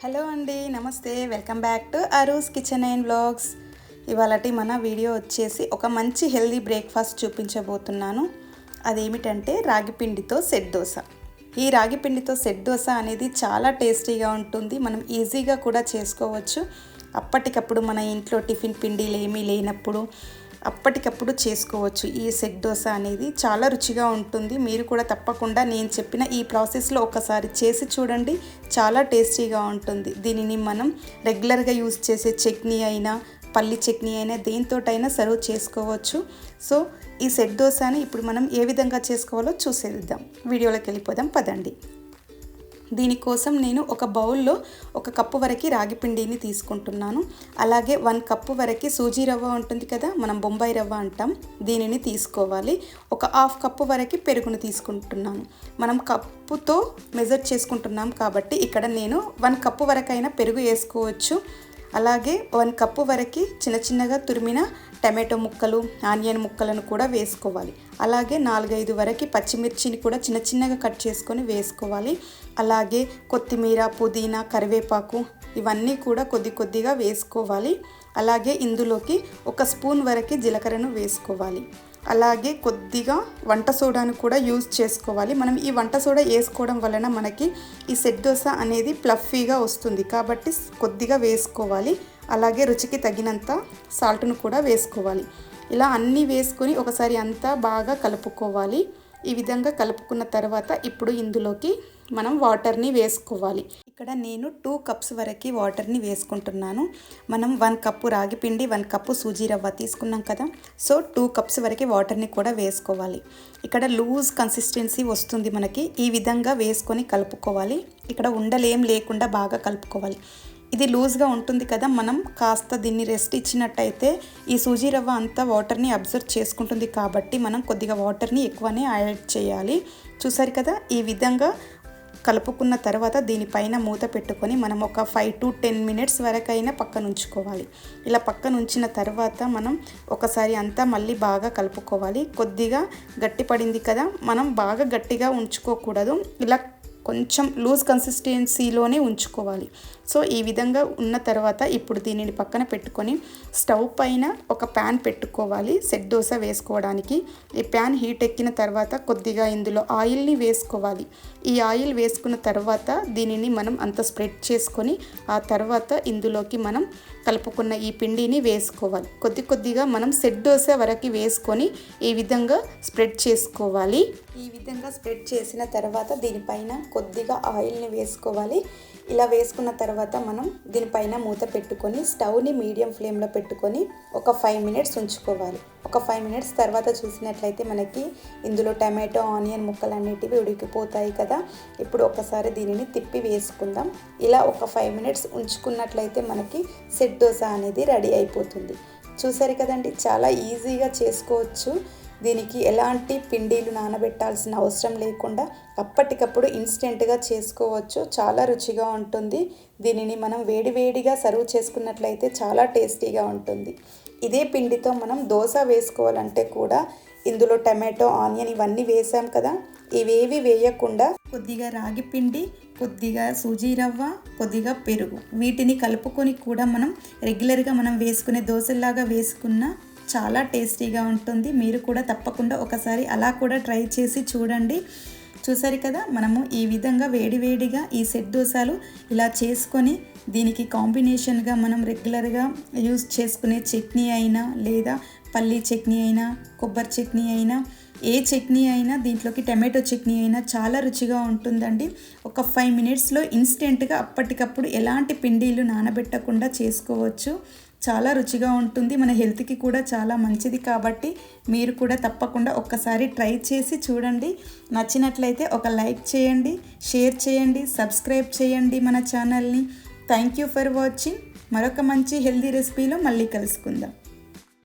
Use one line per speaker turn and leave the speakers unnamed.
Hello అండి, నమస్తే. Welcome back to Aru's kitchen and vlogs. ఇవాళటి మన వీడియో వచ్చేసి ఒక మంచి హెల్దీ బ్రేక్ఫాస్ట్ చూపించబోతున్నాను. అదేమిటంటే రాగి పిండితో సెట్ దోశ. ఈ రాగి పిండితో సెట్ దోశ అనేది చాలా టేస్టీగా ఉంటుంది. మనం ఈజీగా కూడా చేసుకోవచ్చు. అప్పటికప్పుడు మన ఇంట్లో టిఫిన్ పిండిలు ఏమీ లేనప్పుడు అప్పటికప్పుడు చేసుకోవచ్చు. ఈ సెట్ దోశ అనేది చాలా రుచిగా ఉంటుంది. మీరు కూడా తప్పకుండా నేను చెప్పిన ఈ ప్రాసెస్లో ఒకసారి చేసి చూడండి, చాలా టేస్టీగా ఉంటుంది. దీనిని మనం రెగ్యులర్గా యూజ్ చేసే చట్నీ అయినా, పల్లి చట్నీ అయినా, దేనితోటైనా సర్వ్ చేసుకోవచ్చు. సో ఈ సెట్ దోశని ఇప్పుడు మనం ఏ విధంగా చేసుకోవాలో చూసేద్దాం. వీడియోలోకి వెళ్ళిపోదాం పదండి. దీనికోసం నేను ఒక బౌల్లో 1 కప్పు వరకు రాగి పిండిని తీసుకుంటున్నాను. అలాగే 1 కప్పు వరకు సూజీ రవ్వ ఉంటుంది కదా, మనం బొంబాయి రవ్వ అంటాం, దీనిని తీసుకోవాలి. ఒక 1/2 కప్పు వరకు పెరుగును తీసుకుంటున్నాను. మనం కప్పుతో మెజర్ చేసుకుంటున్నాం కాబట్టి ఇక్కడ నేను 1 కప్పు వరకైనా పెరుగు వేసుకోవచ్చు. అలాగే 1 కప్పు వరకు చిన్నగా తురిమిన టమాటో ముక్కలు, ఆనియన్ ముక్కలను కూడా వేసుకోవాలి. అలాగే 4-5 వరకు పచ్చిమిర్చిని కూడా చిన్నగా కట్ చేసుకొని వేసుకోవాలి. అలాగే కొత్తిమీర, పుదీనా, కరివేపాకు ఇవన్నీ కూడా కొద్దిగా వేసుకోవాలి. అలాగే ఇందులోకి 1 స్పూన్ వరకు జీలకర్రను వేసుకోవాలి. అలాగే కొద్దిగా వంట సోడాను కూడా యూజ్ చేసుకోవాలి. మనం ఈ వంట సోడా వేసుకోవడం వలన మనకి ఈ సెట్ దోశ అనేది ఫ్లఫీగా వస్తుంది కాబట్టి కొద్దిగా వేసుకోవాలి. అలాగే రుచికి తగినంత సాల్ట్ను కూడా వేసుకోవాలి. ఇలా అన్నీ వేసుకొని ఒకసారి అంతా బాగా కలుపుకోవాలి. ఈ విధంగా కలుపుకున్న తర్వాత ఇప్పుడు ఇందులోకి మనం వాటర్ని వేసుకోవాలి. ఇక్కడ నేను 2 కప్స్ వరకు వాటర్ని వేసుకుంటున్నాను. మనం 1 కప్పు రాగి పిండి, 1 కప్పు సూజీ రవ్వ తీసుకున్నాం కదా, సో 2 కప్స్ వరకు వాటర్ని కూడా వేసుకోవాలి. ఇక్కడ లూజ్ కన్సిస్టెన్సీ వస్తుంది మనకి. ఈ విధంగా వేసుకొని కలుపుకోవాలి. ఇక్కడ ఉండలేం లేకుండా బాగా కలుపుకోవాలి. ఇది లూజ్గా ఉంటుంది కదా, మనం కాస్త దీన్ని రెస్ట్ ఇచ్చినట్టయితే ఈ సూజీ రవ్వ అంతా వాటర్ని అబ్జర్వ్ చేసుకుంటుంది కాబట్టి మనం కొద్దిగా వాటర్ని ఎక్కువనే యాడ్ చేయాలి. చూసారు కదా, ఈ విధంగా కలుపుకున్న తర్వాత దీనిపైన మూత పెట్టుకొని మనం ఒక 5 to 10 minutes వరకైనా పక్కన ఉంచుకోవాలి. ఇలా పక్కన ఉంచిన తర్వాత మనం ఒకసారి అంతా మళ్ళీ బాగా కలుపుకోవాలి. కొద్దిగా గట్టి పడింది కదా, మనం బాగా గట్టిగా ఉంచుకోకూడదు, ఇలా కొంచెం లూజ్ కన్సిస్టెన్సీలోనే ఉంచుకోవాలి. సో ఈ విధంగా ఉన్న తర్వాత ఇప్పుడు దీనిని పక్కన పెట్టుకొని స్టవ్ పైన ఒక ప్యాన్ పెట్టుకోవాలి సెట్ దోశ వేసుకోవడానికి. ఈ ప్యాన్ హీట్ ఎక్కిన తర్వాత కొద్దిగా ఇందులో ఆయిల్ని వేసుకోవాలి. ఈ ఆయిల్ వేసుకున్న తర్వాత దీనిని మనం అంత స్ప్రెడ్ చేసుకొని ఆ తర్వాత ఇందులోకి మనం కలుపుకున్న ఈ పిండిని వేసుకోవాలి. కొద్దిగా మనం సెట్ దోశ వరకు వేసుకొని ఈ విధంగా స్ప్రెడ్ చేసుకోవాలి. ఈ విధంగా స్ప్రెడ్ చేసిన తర్వాత దీనిపైన కొద్దిగా ఆయిల్ని వేసుకోవాలి. ఇలా వేసుకున్న తర్వాత మనం దీనిపైన మూత పెట్టుకొని స్టవ్ని మీడియం ఫ్లేమ్లో పెట్టుకొని ఒక 5 minutes ఉంచుకోవాలి. ఒక 5 minutes తర్వాత చూసినట్లయితే మనకి ఇందులో టమాటో, ఆనియన్ ముక్కలు అన్నిటివి ఉడికిపోతాయి కదా. ఇప్పుడు ఒకసారి దీనిని తిప్పి వేసుకుందాం. ఇలా ఒక 5 minutes ఉంచుకున్నట్లయితే మనకి సెట్ దోశ అనేది రెడీ అయిపోతుంది. చూసారు కదండి, చాలా ఈజీగా చేసుకోవచ్చు. దీనికి ఎలాంటి పిండిలు నానబెట్టాల్సిన అవసరం లేకుండా అప్పటికప్పుడు ఇన్స్టెంట్గా చేసుకోవచ్చు. చాలా రుచిగా ఉంటుంది. దీనిని మనం వేడిగా సర్వ్ చేసుకున్నట్లయితే చాలా టేస్టీగా ఉంటుంది. ఇదే పిండితో మనం దోశ వేసుకోవాలంటే కూడా ఇందులో టమాటో, ఆనియన్ ఇవన్నీ వేసాం కదా, ఇవేవి వేయకుండా కొద్దిగా రాగి పిండి, కొద్దిగా సూజీ రవ్వ, కొద్దిగా పెరుగు వీటిని కలుపుకొని కూడా మనం రెగ్యులర్గా మనం వేసుకునే దోశలాగా వేసుకున్న చాలా టేస్టీగా ఉంటుంది. మీరు కూడా తప్పకుండా ఒకసారి అలా కూడా ట్రై చేసి చూడండి. చూసారు కదా, మనము ఈ విధంగా వేడిగా ఈ సెట్ దోశలు ఇలా చేసుకొని దీనికి కాంబినేషన్గా మనం రెగ్యులర్గా యూజ్ చేసుకునే చట్నీ అయినా, లేదా పల్లీ చట్నీ అయినా, కొబ్బరి చట్నీ అయినా, ఏ చట్నీ అయినా, దీంట్లోకి టమాటో చట్నీ అయినా చాలా రుచిగా ఉంటుందండి. ఒక 5 minutesలో ఇన్స్టెంట్గా అప్పటికప్పుడు ఎలాంటి పిండిలు నానబెట్టకుండా చేసుకోవచ్చు. చాలా రుచిగా ఉంటుంది. మన హెల్త్కి కూడా చాలా మంచిది కాబట్టి మీరు కూడా తప్పకుండా ఒక్కసారి ట్రై చేసి చూడండి. నచ్చినట్లయితే ఒక లైక్ చేయండి, షేర్ చేయండి, సబ్స్క్రైబ్ చేయండి మన ఛానల్ని. Thank you for watching. మరొక మంచి హెల్దీ రెసిపీలో మళ్ళీ కలుసుకుందాం.